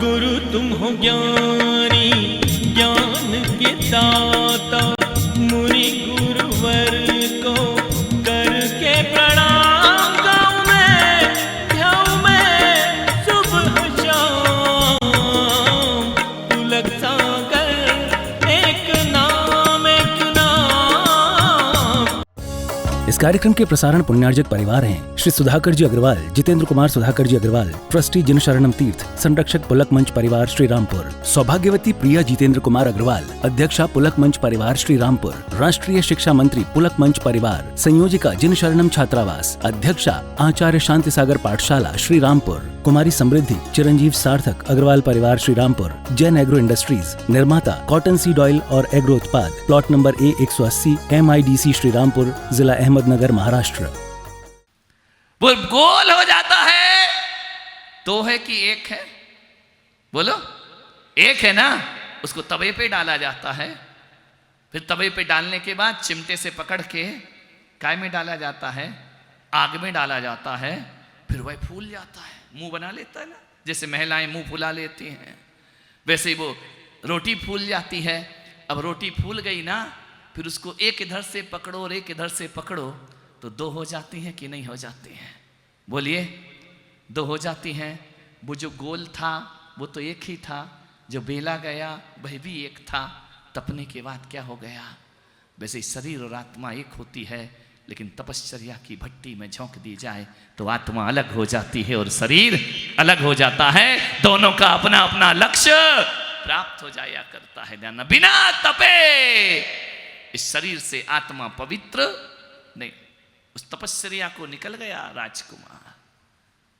गुरु तुम हो ज्ञानी ज्ञान के दाता, मुनि गुरुवर को करके प्रणाम गाऊं मैं सुबह शाम। पुलक सागर एक नाम एक नाम। इस कार्यक्रम के प्रसारण पुण्यार्जक परिवार हैं श्री सुधाकर जी अग्रवाल, जितेंद्र कुमार सुधाकर जी अग्रवाल, ट्रस्टी जिन शरणम तीर्थ, संरक्षक पुलक मंच परिवार श्री रामपुर, सौभाग्यवती प्रिया जितेंद्र कुमार अग्रवाल, अध्यक्षा पुलक मंच परिवार श्री रामपुर, राष्ट्रीय शिक्षा मंत्री पुलक मंच परिवार, संयोजिका जिन शरणम छात्रावास, अध्यक्षा आचार्य शांति सागर पाठशाला श्री रामपुर, कुमारी समृद्धि चिरंजीव सार्थक अग्रवाल परिवार श्री रामपुर, जैन एग्रो इंडस्ट्रीज, निर्माता कॉटन सीड ऑयल और एग्रो उत्पाद, plot number A180 MIDC Shri Rampur, जिला अहमदनगर, महाराष्ट्र। वो गोल हो जाता है तो है कि एक है? बोलो, एक है ना। उसको तवे पे डाला जाता है, फिर तवे पे डालने के बाद चिमटे से पकड़ के काय में डाला जाता है, आग में डाला जाता है, फिर वह फूल जाता है, मुंह बना लेता है ना, जैसे महिलाएं मुंह फुला लेती हैं, वैसे ही वो रोटी फूल जाती है। अब रोटी फूल गई ना, फिर उसको एक इधर से पकड़ो और एक इधर से पकड़ो तो दो हो जाती हैं कि नहीं हो जाती हैं? बोलिए, दो हो जाती हैं। वो जो गोल था वो तो एक ही था, जो बेला गया वह भी एक था, तपने के बाद क्या हो गया? वैसे शरीर और आत्मा एक होती है, लेकिन तपश्चर्या की भट्टी में झोंक दी जाए तो आत्मा अलग हो जाती है और शरीर अलग हो जाता है। दोनों का अपना अपना लक्ष्य प्राप्त हो जाया करता है। ध्यान, बिना तपे इस शरीर से आत्मा पवित्र नहीं। उस तपस्या को निकल गया राजकुमार।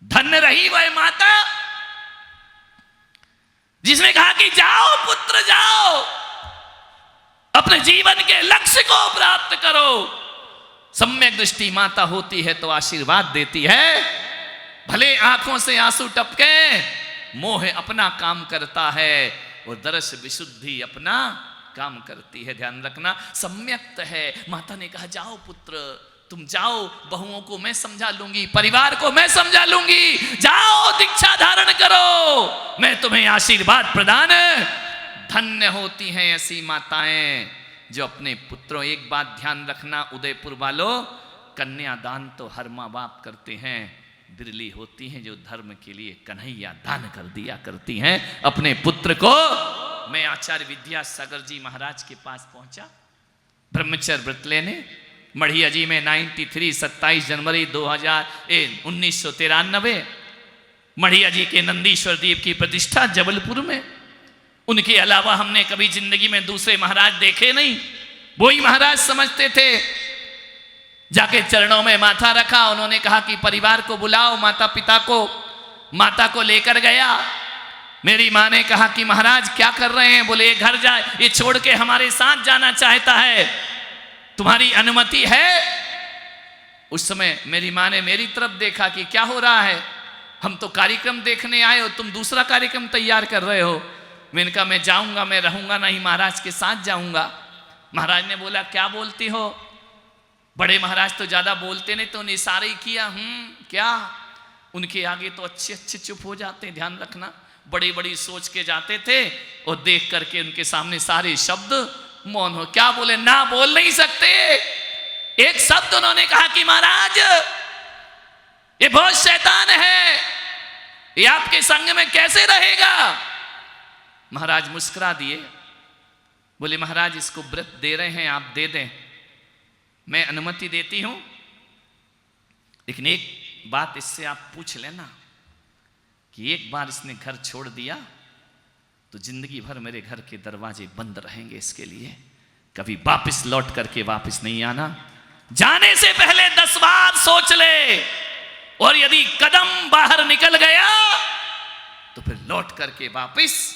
धन्य रही वह माता जिसने कहा कि जाओ पुत्र जाओ, अपने जीवन के लक्ष्य को प्राप्त करो। सम्यक दृष्टि माता होती है तो आशीर्वाद देती है। भले आंखों से आंसू टपके, मोह अपना काम करता है और दर्श विशुद्धि अपना काम करती है। ध्यान रखना, सम्यक्त है। माता ने कहा जाओ पुत्र, तुम जाओ, बहुओं को मैं समझा लूंगी, परिवार को मैं समझा लूंगी, जाओ दीक्षा धारण करो, मैं तुम्हें आशीर्वाद प्रदान। धन्य होती हैं ऐसी माताएं जो अपने पुत्रों, एक बात ध्यान रखना उदयपुर वालों, कन्यादान तो हर माँ बाप करते हैं, बिरली होती हैं जो धर्म के लिए कन्हैया दान कर दिया करती हैं अपने पुत्र को। मैं आचार्य विद्यासागर जी महाराज के पास पहुंचा ब्रह्मचर्य व्रत लेने, मढ़िया जी में 27 जनवरी 1993। मढ़िया जी के नंदीश्वर देव की प्रतिष्ठा जबलपुर में। उनके अलावा हमने कभी जिंदगी में दूसरे महाराज देखे नहीं, वही महाराज समझते थे। जाके चरणों में माथा रखा, उन्होंने कहा कि परिवार को बुलाओ, माता पिता को। माता को लेकर गया। मेरी माँ ने कहा कि महाराज क्या कर रहे हैं? बोले ये घर जाए, ये छोड़ के हमारे साथ जाना चाहता है, तुम्हारी अनुमति है? उस समय मेरी माँ ने मेरी तरफ देखा कि क्या हो रहा है, हम तो कार्यक्रम देखने आए हो, तुम दूसरा कार्यक्रम तैयार कर रहे हो। मैंने कहा मैं जाऊंगा, मैं रहूंगा नहीं, महाराज के साथ जाऊंगा। महाराज ने बोला क्या बोलती हो? बड़े महाराज तो ज्यादा बोलते नहीं, तो इशारे किया क्या। उनके आगे तो अच्छे अच्छे चुप हो जाते। ध्यान रखना, बड़ी बड़ी सोच के जाते थे और देख करके उनके सामने सारे शब्द मौन हो। क्या बोले? ना बोल नहीं सकते। एक शब्द उन्होंने कहा कि महाराज ये बहुत शैतान है, ये आपके संग में कैसे रहेगा? महाराज मुस्कुरा दिए, बोले महाराज इसको व्रत दे रहे हैं, आप दे दें, मैं अनुमति देती हूं, लेकिन एक बात इससे आप पूछ लेना कि एक बार इसने घर छोड़ दिया तो जिंदगी भर मेरे घर के दरवाजे बंद रहेंगे, इसके लिए कभी वापस लौट करके वापस नहीं आना। जाने से पहले 10 बार सोच ले, और यदि कदम बाहर निकल गया तो फिर लौट करके वापस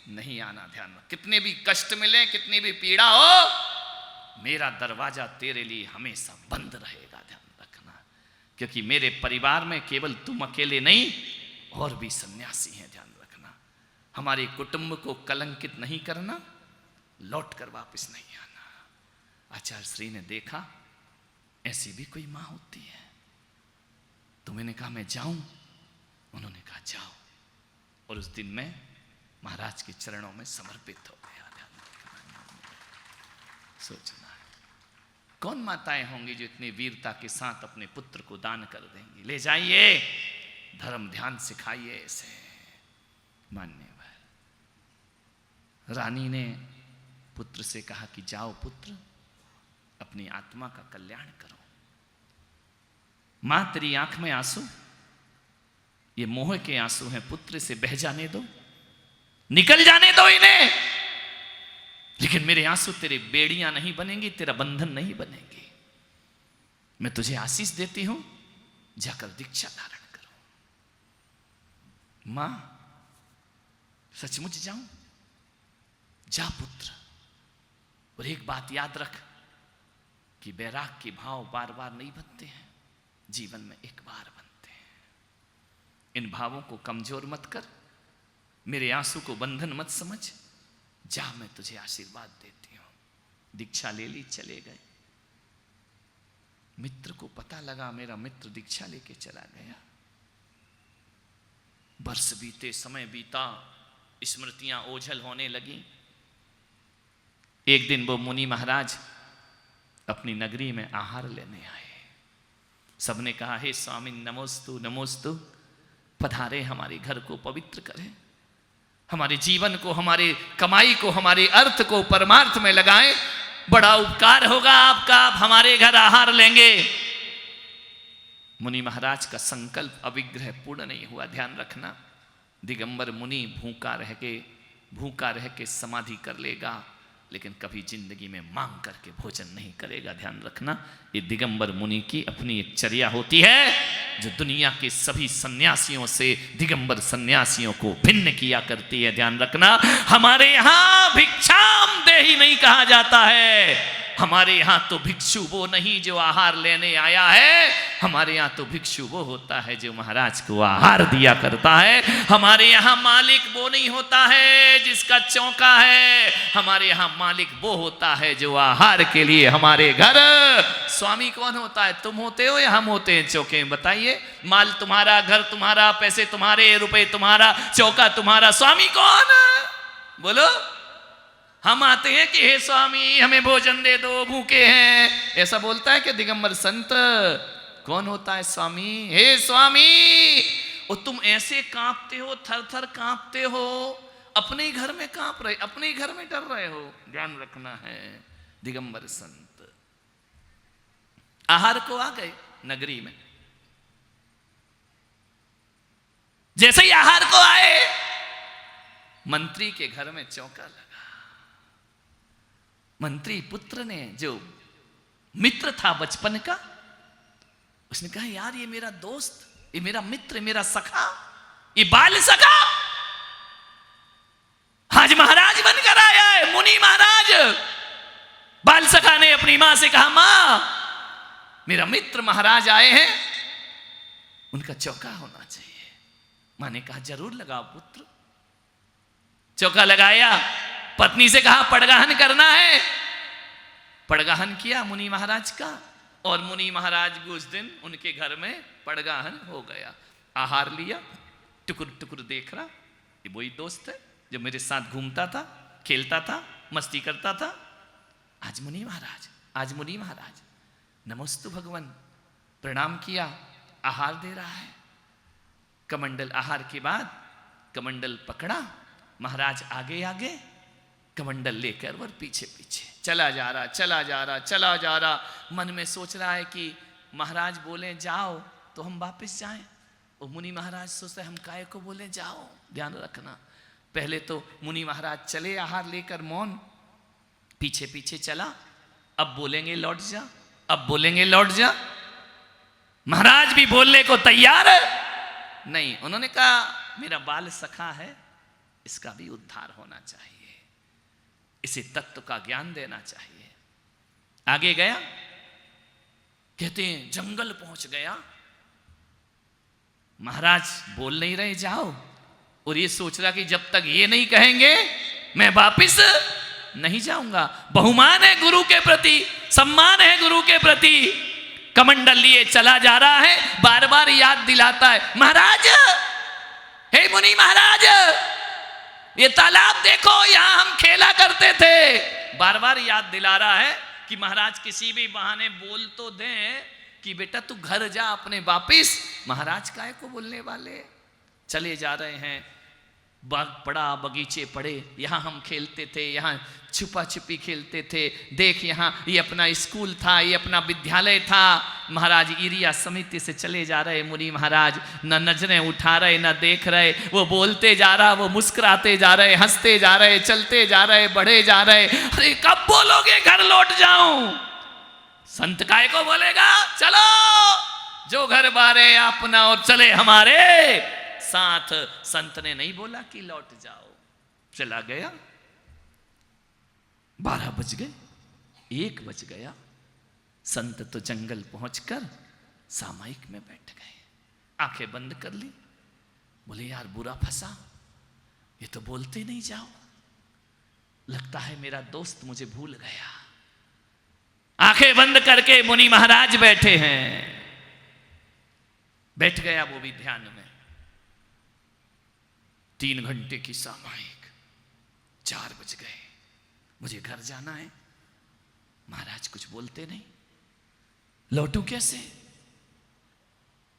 नहीं आना। ध्यान रख, कितने भी कष्ट मिले, कितनी भी पीड़ा हो, मेरा दरवाजा तेरे लिए हमेशा बंद रहेगा। ध्यान रखना, क्योंकि मेरे परिवार में केवल तुम अकेले नहीं, और भी सन्यासी हैं। ध्यान रखना, हमारे कुटुंब को कलंकित नहीं करना, लौट कर वापस नहीं आना। आचार्य श्री ने देखा ऐसी भी कोई मां होती है, तो मैंने कहा मैं जाऊं? उन्होंने कहा जाओ। और उस दिन में महाराज के चरणों में समर्पित हो गया। सोचना है कौन माताएं होंगी जो इतनी वीरता के साथ अपने पुत्र को दान कर देंगी। ले जाइए, धर्म ध्यान सिखाइए इसे। मान्यवर रानी ने पुत्र से कहा कि जाओ पुत्र, अपनी आत्मा का कल्याण करो। मां तेरी आंख में आंसू, ये मोह के आंसू हैं, पुत्र से बह जाने दो, निकल जाने दो इन्हें, लेकिन मेरे आंसू तेरे बेड़ियां नहीं बनेंगी, तेरा बंधन नहीं बनेंगी। मैं तुझे आशीष देती हूं, जाकर दीक्षा धारण करो। मां सचमुच जाऊं? जा पुत्र, और एक बात याद रख कि बैराग के भाव बार बार नहीं बनते हैं, जीवन में एक बार बनते हैं। इन भावों को कमजोर मत कर, मेरे आंसू को बंधन मत समझ। जा, मैं तुझे आशीर्वाद देती हूं। दीक्षा ले ली, चले गए। मित्र को पता लगा मेरा मित्र दीक्षा लेके चला गया। वर्ष बीते, समय बीता, स्मृतियां ओझल होने लगी। एक दिन वो मुनि महाराज अपनी नगरी में आहार लेने आए। सबने कहा, हे स्वामी नमोस्तु नमोस्तु, पधारे, हमारे घर को पवित्र करें, हमारे जीवन को, हमारे कमाई को, हमारे अर्थ को परमार्थ में लगाएं, बड़ा उपकार होगा आपका, आप हमारे घर आहार लेंगे। मुनि महाराज का संकल्प अविग्रह पूर्ण नहीं हुआ। ध्यान रखना, दिगंबर मुनि भूखा रह के समाधि कर लेगा, लेकिन कभी जिंदगी में मांग करके भोजन नहीं करेगा। ध्यान रखना, ये दिगंबर मुनि की अपनी एक चर्या होती है, जो दुनिया के सभी सन्यासियों से दिगंबर सन्यासियों को भिन्न किया करती है। ध्यान रखना, हमारे यहां भिक्षाम देहि नहीं कहा जाता है। हमारे यहां तो भिक्षु वो नहीं जो आहार लेने आया है, हमारे यहां तो भिक्षु वो होता है जो महाराज को आहार दिया करता है। हमारे यहां मालिक वो नहीं होता है जिसका चौका है, हमारे यहां मालिक वो होता है जो आहार के लिए हमारे घर। स्वामी कौन होता है? तुम होते हो या हम होते हैं चौके? बताइए, माल तुम्हारा, घर तुम्हारा, पैसे तुम्हारे, रुपए तुम्हारा, चौका तुम्हारा, स्वामी कौन? बोलो। हम आते हैं कि हे स्वामी हमें भोजन दे दो, भूखे हैं, ऐसा बोलता है कि दिगंबर संत? कौन होता है स्वामी? हे स्वामी, और तुम ऐसे कांपते हो, थर थर कांपते हो, अपने घर में कांप रहे, अपने घर में डर रहे हो। ध्यान रखना है। दिगंबर संत आहार को आ गए नगरी में। जैसे ही आहार को आए, मंत्री के घर में चौका लगा। मंत्री पुत्र ने, जो मित्र था बचपन का, उसने कहा, यार ये मेरा दोस्त, ये मेरा मित्र, मेरा सखा, ये बाल सखा आज महाराज बनकर आया है, मुनि महाराज। बाल सखा ने अपनी मां से कहा, मां मेरा मित्र महाराज आए हैं, उनका चौका होना चाहिए। मां ने कहा, जरूर लगाओ पुत्र। चौका लगाया, पत्नी से कहा पड़गाहन करना है। पड़गाहन किया मुनि महाराज का, और मुनि महाराज भी उस दिन उनके घर में पड़गाहन हो गया। आहार लिया, टुकुर टुकुर देख रहा, ये वही दोस्त है जो मेरे साथ घूमता था, खेलता था, मस्ती करता था। आज मुनि महाराज, आज मुनि महाराज, नमोस्तु भगवान, प्रणाम किया, आहार दे रहा है। कमंडल, आहार के बाद कमंडल पकड़ा, महाराज आगे आगे, कमंडल लेकर और पीछे पीछे चला जा रहा, चला जा रहा, चला जा रहा। मन में सोच रहा है कि महाराज बोले जाओ तो हम वापस जाएं, और मुनि महाराज सोचते हम काहे को बोले जाओ। ध्यान रखना, पहले तो मुनि महाराज चले आहार लेकर मौन, पीछे पीछे चला, अब बोलेंगे लौट जा, अब बोलेंगे लौट जा। महाराज भी बोलने को तैयार है नहीं। उन्होंने कहा, मेरा बाल सखा है, इसका भी उद्धार होना चाहिए, इसे तत्व का ज्ञान देना चाहिए। आगे गया, कहते हैं जंगल पहुंच गया। महाराज बोल नहीं रहे जाओ, और ये सोच रहा कि जब तक ये नहीं कहेंगे मैं वापिस नहीं जाऊंगा। बहुमान है गुरु के प्रति, सम्मान है गुरु के प्रति। कमंडल लिए चला जा रहा है, बार बार याद दिलाता है, महाराज हे मुनि महाराज, ये तालाब देखो, यहां हम खेला करते थे। बार बार याद दिला रहा है कि महाराज किसी भी बहाने बोल तो दें कि बेटा तू घर जा अपने वापिस। महाराज काहे को बोलने वाले, चले जा रहे हैं। बाग पड़ा, बगीचे पड़े, यहाँ हम खेलते थे, यहाँ छुपा छुपी खेलते थे। देख यहाँ ये अपना स्कूल था, ये अपना विद्यालय था। महाराज ईरिया समिति से चले जा रहे मुनि महाराज, न नजरें उठा रहे, न देख रहे। वो बोलते जा रहा, वो मुस्कुराते जा रहे, हंसते जा रहे, चलते जा रहे, बढ़े जा रहे। अरे कब बोलोगे घर लौट जाऊं? संत काय को बोलेगा, चलो जो घर बारे अपना और चले हमारे साथ। संत ने नहीं बोला कि लौट जाओ, चला गया। 12 बज गए, 1 बज गया। संत तो जंगल पहुंचकर सामायिक में बैठ गए, आंखें बंद कर ली। बोले यार बुरा फंसा, ये तो बोलते नहीं जाओ, लगता है मेरा दोस्त मुझे भूल गया। आंखें बंद करके मुनि महाराज बैठे हैं। बैठ गया वो भी ध्यान में। 3 घंटे की सामायिक, 4 बज गए, मुझे घर जाना है। महाराज कुछ बोलते नहीं, लौटू कैसे?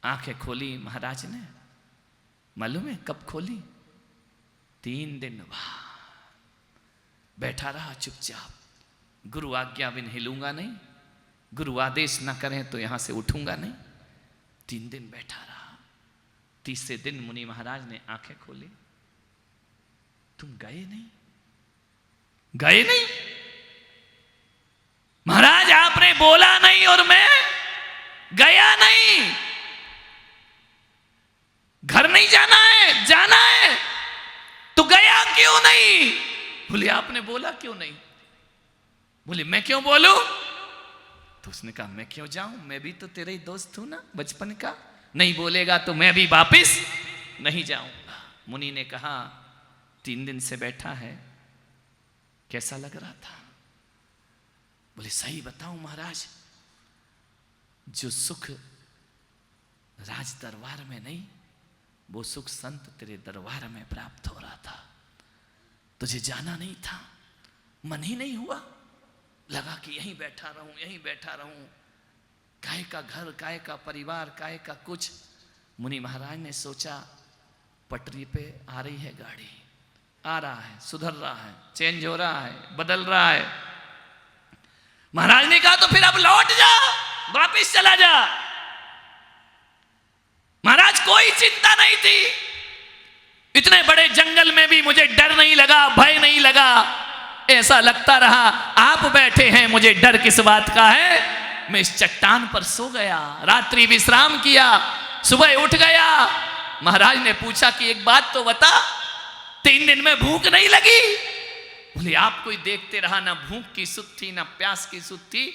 आंखें खोली महाराज ने, मालूम है कब खोली? 3 दिन बाद। बैठा रहा चुपचाप, गुरु आज्ञा बिन हिलूंगा नहीं, गुरु आदेश ना करें तो यहां से उठूंगा नहीं। 3 दिन बैठा रहा। तीसरे दिन मुनि महाराज ने आंखें खोली। तुम गए नहीं? गए नहीं? महाराज आपने बोला नहीं और मैं गया नहीं। घर नहीं जाना है, जाना है तो गया क्यों नहीं? बोले आपने बोला क्यों नहीं? बोले मैं क्यों बोलूं? तो उसने कहा मैं क्यों जाऊं, मैं भी तो तेरा ही दोस्त हूं ना बचपन का। नहीं बोलेगा तो मैं भी वापिस नहीं जाऊंगा। मुनि ने कहा 3 दिन से बैठा है, कैसा लग रहा था? बोले सही बताऊं महाराज, जो सुख राज दरबार में नहीं, वो सुख संत तेरे दरबार में प्राप्त हो रहा था। तुझे जाना नहीं था, मन ही नहीं हुआ, लगा कि यहीं बैठा रहूं, यहीं बैठा रहूं। काय का घर, काय का परिवार, काय का कुछ। मुनि महाराज ने सोचा पटरी पे आ रही है गाड़ी, आ रहा है, सुधर रहा है, चेंज हो रहा है, बदल रहा है। महाराज ने कहा तो फिर अब लौट जा, वापिस चला जा। महाराज कोई चिंता नहीं थी, इतने बड़े जंगल में भी मुझे डर नहीं लगा, भय नहीं लगा। ऐसा लगता रहा आप बैठे हैं, मुझे डर किस बात का है। मैं इस चट्टान पर सो गया, रात्रि विश्राम किया, सुबह उठ गया। महाराज ने पूछा कि एक बात तो बता, 3 दिन में भूख नहीं लगी? बोले आपको ही देखते रहा, ना भूख की सुध थी, ना प्यास की सुध थी।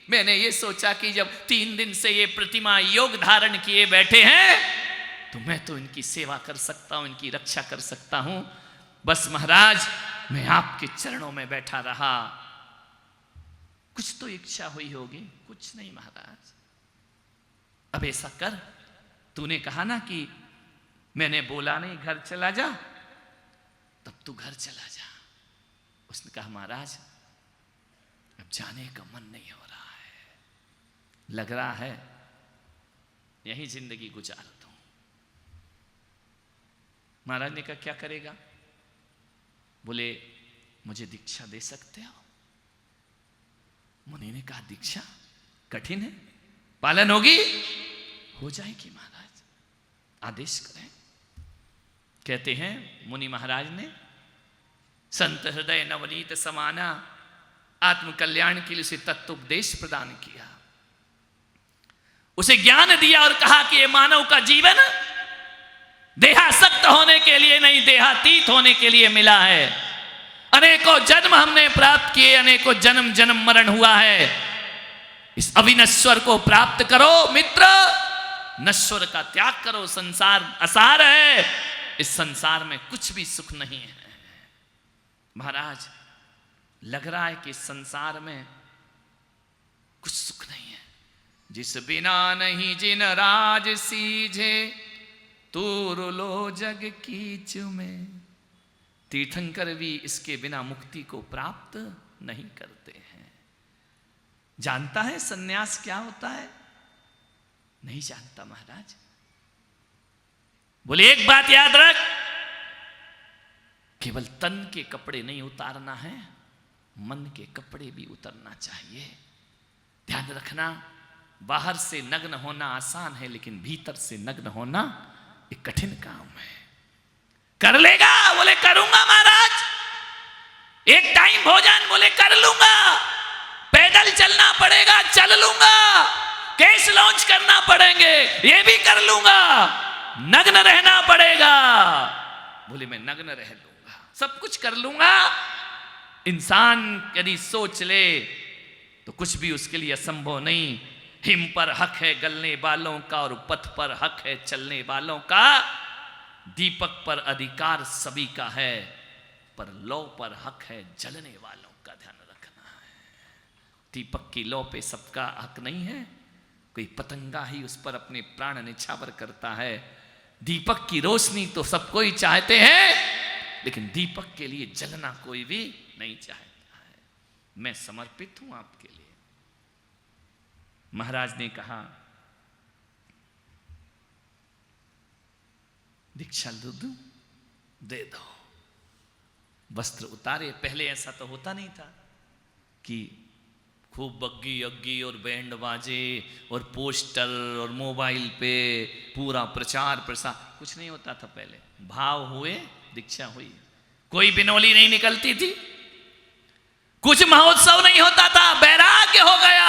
मैंने ये सोचा कि जब 3 दिन से ये प्रतिमा योग धारण किए बैठे हैं, तो मैं तो इनकी सेवा कर सकता हूं, इनकी रक्षा कर सकता हूं। बस महाराज मैं आपके चरणों में बैठा रहा। कुछ तो इच्छा हुई होगी। कुछ नहीं महाराज, अब ऐसा कर, तूने कहा ना कि मैंने बोला नहीं घर चला जा, तब तू घर चला जा। उसने कहा महाराज अब जाने का मन नहीं हो रहा है, लग रहा है यही जिंदगी गुजार दूं। महाराज ने कहा क्या करेगा? बोले मुझे दीक्षा दे सकते हो? मुनि ने कहा दीक्षा कठिन है, पालन होगी? हो जाएगी महाराज, आदेश करें। कहते हैं मुनि महाराज ने संत हृदय नवनीत समाना, आत्म कल्याण के लिए उसे तत्वोपदेश प्रदान किया, उसे ज्ञान दिया और कहा कि ये मानव का जीवन देहासक्त होने के लिए नहीं, देहातीत होने के लिए मिला है। अनेकों जन्म हमने प्राप्त किए, अनेकों जन्म जन्म मरण हुआ है। इस अविनश्वर को प्राप्त करो मित्र, नश्वर का त्याग करो। संसार असार है, इस संसार में कुछ भी सुख नहीं है। महाराज लग रहा है कि इस संसार में कुछ सुख नहीं है। जिस बिना नहीं जिन राज सीझे, तूर लो जग कीच में। तीर्थंकर भी इसके बिना मुक्ति को प्राप्त नहीं करते हैं। जानता है सन्यास क्या होता है? नहीं जानता महाराज। बोले एक बात याद रख, केवल तन के कपड़े नहीं उतारना है, मन के कपड़े भी उतरना चाहिए। ध्यान रखना, बाहर से नग्न होना आसान है, लेकिन भीतर से नग्न होना एक कठिन काम है। कर लेगा? बोले करूंगा महाराज। एक टाइम भोजन? बोले कर लूंगा। पैदल चलना पड़ेगा, चल लूंगा। केस लॉन्च करना पड़ेंगे, ये भी कर लूंगा। नग्न रहना पड़ेगा, बोले मैं नग्न रह लूंगा, सब कुछ कर लूंगा। इंसान यदि सोच ले तो कुछ भी उसके लिए असंभव नहीं। हिम पर हक है गलने वालों का, और पथ पर हक है चलने वालों का। दीपक पर अधिकार सभी का है, पर लौ पर हक है जलने वालों का। ध्यान रखना है, दीपक की लौ पे सबका हक नहीं है। कोई पतंगा ही उस पर अपने प्राण निछावर करता है। दीपक की रोशनी तो सब कोई चाहते हैं, लेकिन दीपक के लिए जलना कोई भी नहीं चाहता है। मैं समर्पित हूं आपके लिए। महाराज ने कहा दीक्षा दे दो। वस्त्र उतारे। पहले ऐसा तो होता नहीं था कि खूब बग्गी अग्गी और बैंड बाजे और पोस्टर और मोबाइल पे पूरा प्रचार प्रसार, कुछ नहीं होता था पहले। भाव हुए, दीक्षा हुई। कोई बिनौली नहीं निकलती थी, कुछ महोत्सव नहीं होता था, वैराग्य हो गया।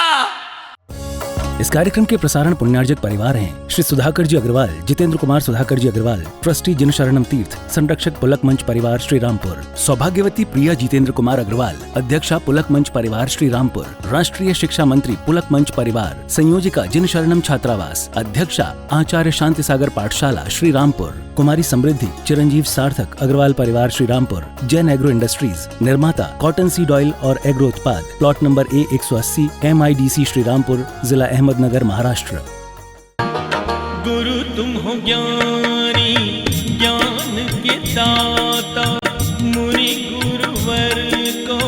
इस कार्यक्रम के प्रसारण पुण्यार्जक परिवार हैं श्री सुधाकर जी अग्रवाल, जितेंद्र कुमार सुधाकर जी अग्रवाल, ट्रस्टी जिनशरणम तीर्थ, संरक्षक पुलक मंच परिवार श्री रामपुर, सौभाग्यवती प्रिया जितेंद्र कुमार अग्रवाल, अध्यक्षा पुलक मंच परिवार श्री रामपुर, राष्ट्रीय शिक्षा मंत्री पुलक मंच परिवार, संयोजिका जिनशरणम छात्रावास, अध्यक्षा आचार्य शांति सागर पाठशाला श्री रामपुर, कुमारी समृद्धि चिरंजीव सार्थक अग्रवाल परिवार श्री रामपुर, जैन एग्रो इंडस्ट्रीज, निर्माता कॉटन सीड ऑयल और एग्रो उत्पाद, plot number A180 MIDC Shri Rampur, जिला अहमदनगर, महाराष्ट्र। गुरु तुम हो ज्ञानी, ज्ञान के दाता, मुनि गुरुवर को